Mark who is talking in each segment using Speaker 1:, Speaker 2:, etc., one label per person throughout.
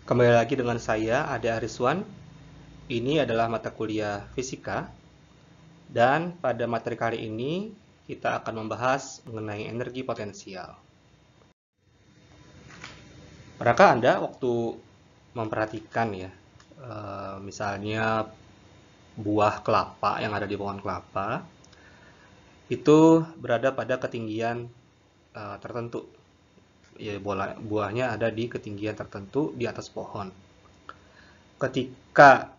Speaker 1: Kembali lagi dengan saya, Ade Ariswan. Ini adalah mata kuliah fisika, dan pada materi kali ini kita akan membahas mengenai energi potensial. Pernahkah Anda waktu memperhatikan ya, misalnya buah kelapa yang ada di pohon kelapa, itu berada pada ketinggian tertentu. Ya, buahnya ada di ketinggian tertentu di atas pohon. Ketika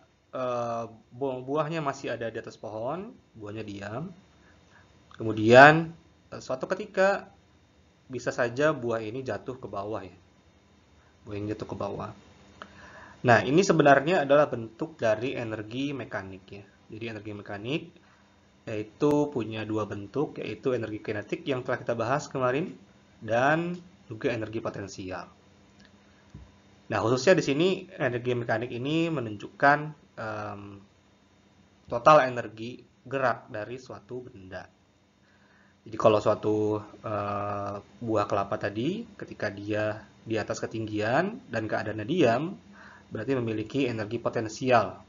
Speaker 1: buahnya masih ada di atas pohon, buahnya diam. Kemudian suatu ketika bisa saja buah ini jatuh ke bawah ya. Buah ini jatuh ke bawah. Nah, ini sebenarnya adalah bentuk dari energi mekanik ya. Jadi energi mekanik yaitu punya dua bentuk, yaitu energi kinetik yang telah kita bahas kemarin dan juga energi potensial. Nah, khususnya di sini energi mekanik ini menunjukkan total energi gerak dari suatu benda. Jadi kalau suatu buah kelapa tadi, ketika dia di atas ketinggian dan keadaannya diam, berarti memiliki energi potensial.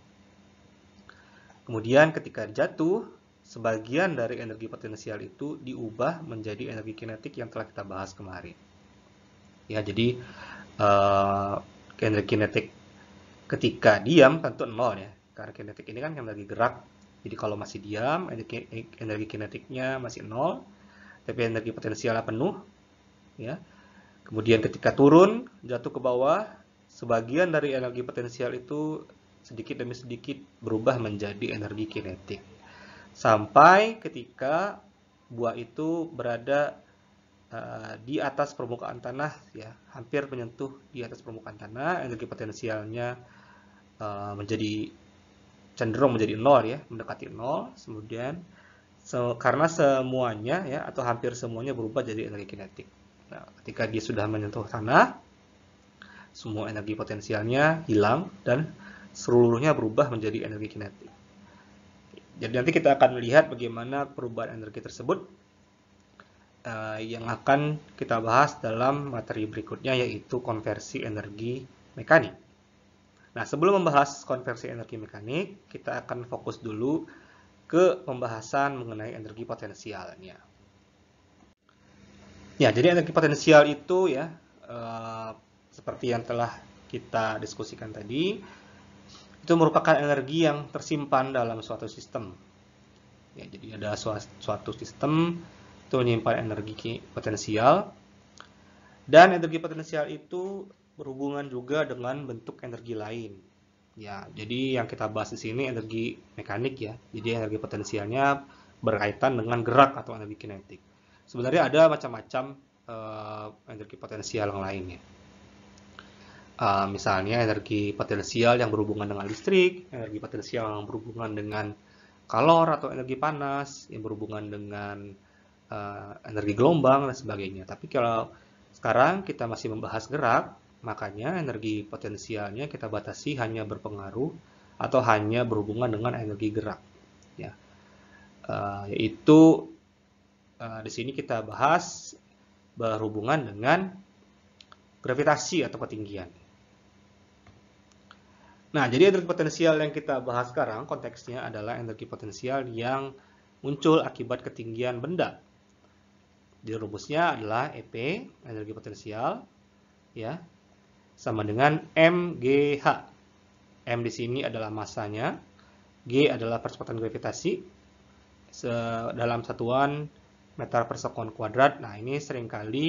Speaker 1: Kemudian ketika jatuh, sebagian dari energi potensial itu diubah menjadi energi kinetik yang telah kita bahas kemarin. Ya, jadi energi kinetik ketika diam tentu nol ya, karena kinetik ini kan energi gerak. Jadi kalau masih diam, energi kinetiknya masih nol, tapi energi potensialnya penuh. Ya. Kemudian ketika turun, jatuh ke bawah, sebagian dari energi potensial itu sedikit demi sedikit berubah menjadi energi kinetik. Sampai ketika buah itu berada di atas permukaan tanah, ya, hampir menyentuh di atas permukaan tanah, energi potensialnya menjadi cenderung menjadi nol ya, mendekati nol. Kemudian karena semuanya ya atau hampir semuanya berubah jadi energi kinetik. Nah, ketika dia sudah menyentuh tanah, semua energi potensialnya hilang dan seluruhnya berubah menjadi energi kinetik. Jadi nanti kita akan melihat bagaimana perubahan energi tersebut yang akan kita bahas dalam materi berikutnya, yaitu konversi energi mekanik. Nah, sebelum membahas konversi energi mekanik, kita akan fokus dulu ke pembahasan mengenai energi potensialnya. Ya, jadi energi potensial itu ya, seperti yang telah kita diskusikan tadi, itu merupakan energi yang tersimpan dalam suatu sistem. Ya, jadi ada suatu sistem itu menyimpan energi potensial, dan energi potensial itu berhubungan juga dengan bentuk energi lain. Ya, jadi yang kita bahas di sini energi mekanik ya. Jadi energi potensialnya berkaitan dengan gerak atau energi kinetik. Sebenarnya ada macam-macam energi potensial yang lainnya. Misalnya energi potensial yang berhubungan dengan listrik, energi potensial yang berhubungan dengan kalor atau energi panas, yang berhubungan dengan energi gelombang dan sebagainya. Tapi kalau sekarang kita masih membahas gerak, makanya energi potensialnya kita batasi hanya berpengaruh atau hanya berhubungan dengan energi gerak. Ya, yaitu di sini kita bahas berhubungan dengan gravitasi atau ketinggian. Nah, jadi energi potensial yang kita bahas sekarang konteksnya adalah energi potensial yang muncul akibat ketinggian benda. Jadi rumusnya adalah EP, energi potensial, ya, sama dengan mgh. M di sini adalah masanya, G adalah percepatan gravitasi dalam satuan meter per sekon kuadrat. Nah, ini seringkali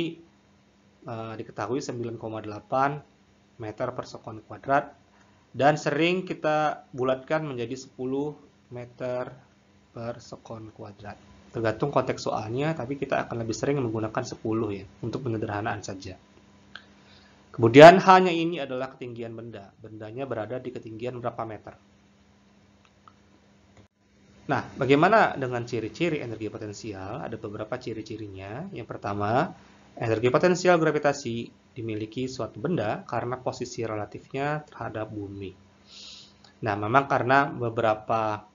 Speaker 1: diketahui 9,8 meter per sekon kuadrat, dan sering kita bulatkan menjadi 10 meter per sekon kuadrat. Tergantung konteks soalnya, tapi kita akan lebih sering menggunakan 10 ya, untuk penyederhanaan saja. Kemudian hanya ini adalah ketinggian benda. Bendanya berada di ketinggian berapa meter. Nah, bagaimana dengan ciri-ciri energi potensial? Ada beberapa ciri-cirinya. Yang pertama, energi potensial gravitasi dimiliki suatu benda karena posisi relatifnya terhadap bumi. Nah, memang karena beberapa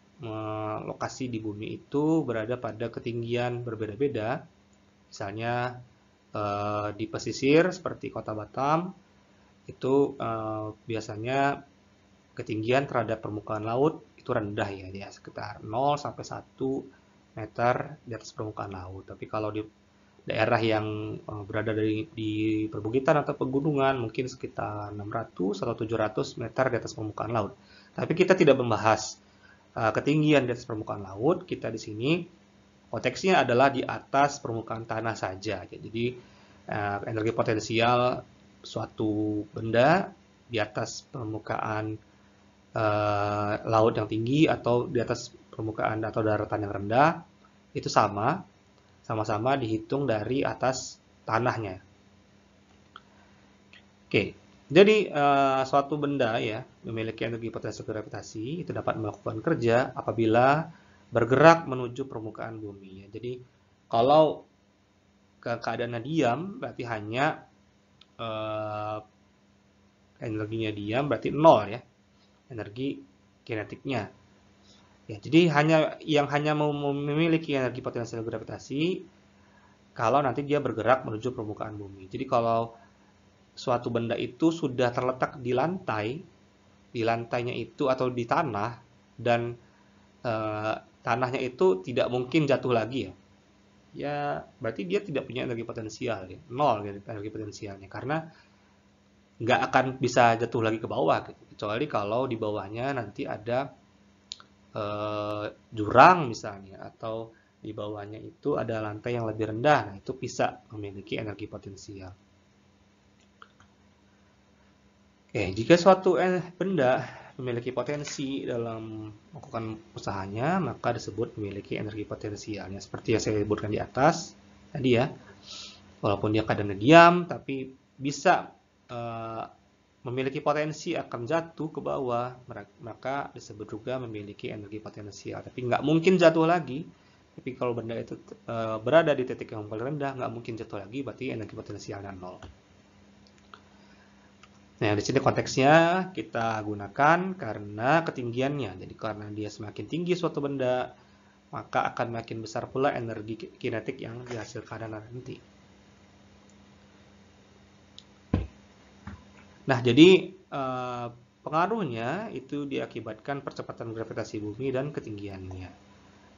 Speaker 1: lokasi di bumi itu berada pada ketinggian berbeda-beda. Misalnya di pesisir seperti Kota Batam, itu biasanya ketinggian terhadap permukaan laut itu rendah ya sekitar 0 sampai 1 meter di atas permukaan laut. Tapi kalau di daerah yang berada di perbukitan atau pegunungan mungkin sekitar 600 atau 700 meter di atas permukaan laut. Tapi kita tidak membahas ketinggian di atas permukaan laut. Kita di sini konteksnya adalah di atas permukaan tanah saja. Jadi energi potensial suatu benda di atas permukaan laut yang tinggi atau di atas permukaan atau daratan yang rendah itu sama-sama dihitung dari atas tanahnya. Oke, jadi suatu benda ya memiliki energi potensial gravitasi itu dapat melakukan kerja apabila bergerak menuju permukaan bumi. Jadi kalau keadaannya diam berarti hanya energinya diam berarti 0 ya energi kinetiknya. Ya, jadi hanya memiliki energi potensial gravitasi kalau nanti dia bergerak menuju permukaan bumi. Jadi kalau suatu benda itu sudah terletak di lantainya itu atau di tanah dan tanahnya itu tidak mungkin jatuh lagi ya. Ya, berarti dia tidak punya energi potensial ya. 0 energi potensialnya karena nggak akan bisa jatuh lagi ke bawah gitu. Kecuali kalau di bawahnya nanti ada jurang misalnya atau di bawahnya itu ada lantai yang lebih rendah, nah itu bisa memiliki energi potensial. Oke, jika suatu benda memiliki potensi dalam melakukan usahanya, maka disebut memiliki energi potensialnya. Seperti yang saya sebutkan di atas tadi ya, walaupun dia kadang diam, tapi bisa memiliki potensi akan jatuh ke bawah, maka disebut juga memiliki energi potensial. Tapi nggak mungkin jatuh lagi. Tapi kalau benda itu berada di titik yang paling rendah, nggak mungkin jatuh lagi, berarti energi potensialnya 0. Nah, di sini konteksnya kita gunakan karena ketinggiannya. Jadi karena dia semakin tinggi suatu benda, maka akan makin besar pula energi kinetik yang dihasilkan nanti. Nah, jadi pengaruhnya itu diakibatkan percepatan gravitasi bumi dan ketinggiannya.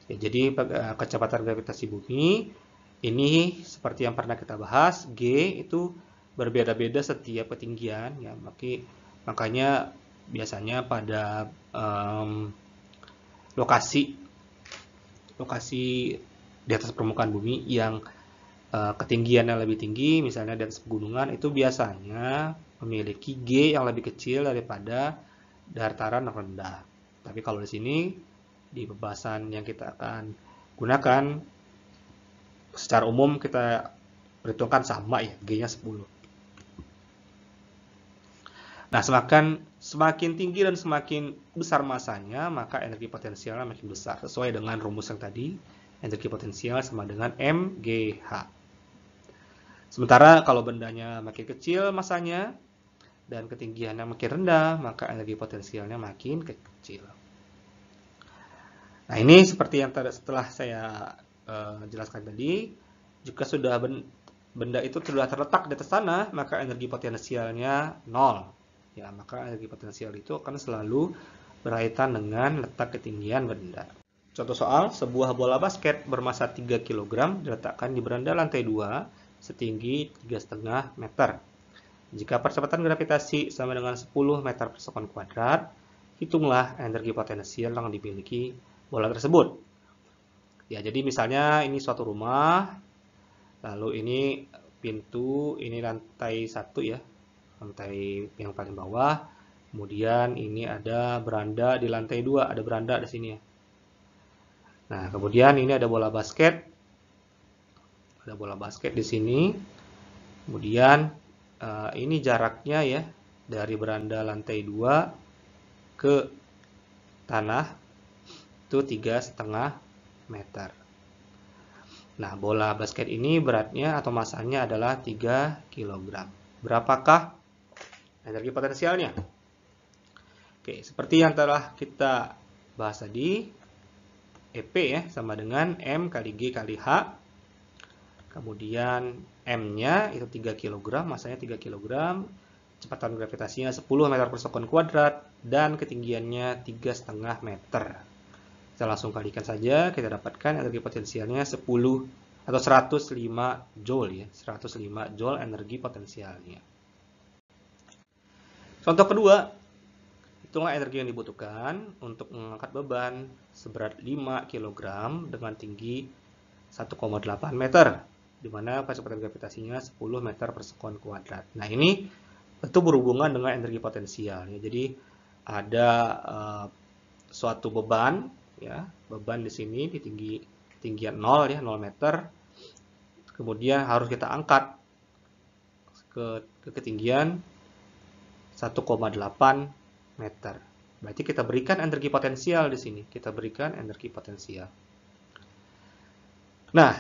Speaker 1: Ya, jadi kecepatan gravitasi bumi ini seperti yang pernah kita bahas, G itu berbeda-beda setiap ketinggian. Ya, makanya biasanya pada lokasi di atas permukaan bumi yang ketinggiannya lebih tinggi, misalnya di atas pegunungan, itu biasanya memiliki G yang lebih kecil daripada dataran rendah. Tapi kalau di sini, di pembahasan yang kita akan gunakan, secara umum kita perhitungkan sama ya, G-nya 10. Nah, semakin tinggi dan semakin besar masanya, maka energi potensialnya makin besar. Sesuai dengan rumus yang tadi, energi potensial sama dengan mgh. Sementara kalau bendanya makin kecil masanya dan ketinggiannya makin rendah, maka energi potensialnya makin kecil. Nah, ini seperti yang setelah saya jelaskan tadi, jika sudah benda itu sudah terletak di atas tanah, maka energi potensialnya 0. Ya, maka energi potensial itu akan selalu berkaitan dengan letak ketinggian benda. Contoh soal, sebuah bola basket bermasa 3 kg diletakkan di beranda lantai 2 setinggi 3,5 meter. Jika percepatan gravitasi sama dengan 10 meter per sekon kuadrat, hitunglah energi potensial yang dimiliki bola tersebut. Ya, jadi misalnya ini suatu rumah, lalu ini pintu, ini lantai 1 ya, lantai yang paling bawah. Kemudian ini ada beranda di lantai 2, ada beranda di sini ya. Nah, kemudian ini ada bola basket. Ada bola basket di sini. Kemudian ini jaraknya ya dari beranda lantai 2 ke tanah itu 3,5 meter. Nah, bola basket ini beratnya atau masanya adalah 3 kg. Berapakah energi potensialnya? Oke, seperti yang telah kita bahas tadi, EP ya sama dengan M kali G kali H. Kemudian M-nya itu 3 kg, masanya 3 kg. kecepatan gravitasinya 10 meter per sekon kuadrat, dan ketinggiannya 3,5 meter. Kita langsung kalikan saja, kita dapatkan energi potensialnya 10 atau 105 joule ya, 105 joule energi potensialnya. Contoh kedua, hitunglah energi yang dibutuhkan untuk mengangkat beban seberat 5 kg dengan tinggi 1,8 meter, di mana kecepatan gravitasinya 10 meter per sekon kuadrat. Nah, ini tentu berhubungan dengan energi potensial ya. Jadi ada suatu beban ya, beban di sini di ketinggian 0 ya, 0 meter. Kemudian harus kita angkat ke ketinggian 1,8 meter. Berarti kita berikan energi potensial di sini. Kita berikan energi potensial. Nah,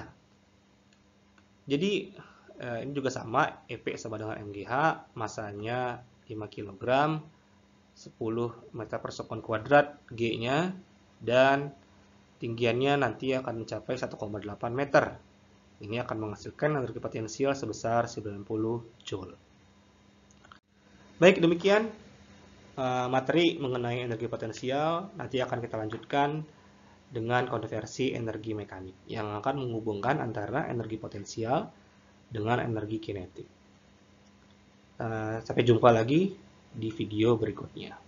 Speaker 1: jadi ini juga sama, EP sama dengan MGH, masanya 5 kg, 10 meter per sekon kuadrat G-nya, dan tinggiannya nanti akan mencapai 1,8 meter. Ini akan menghasilkan energi potensial sebesar 90 joule. Baik, demikian materi mengenai energi potensial. Nanti akan kita lanjutkan dengan konversi energi mekanik yang akan menghubungkan antara energi potensial dengan energi kinetik. Sampai jumpa lagi di video berikutnya.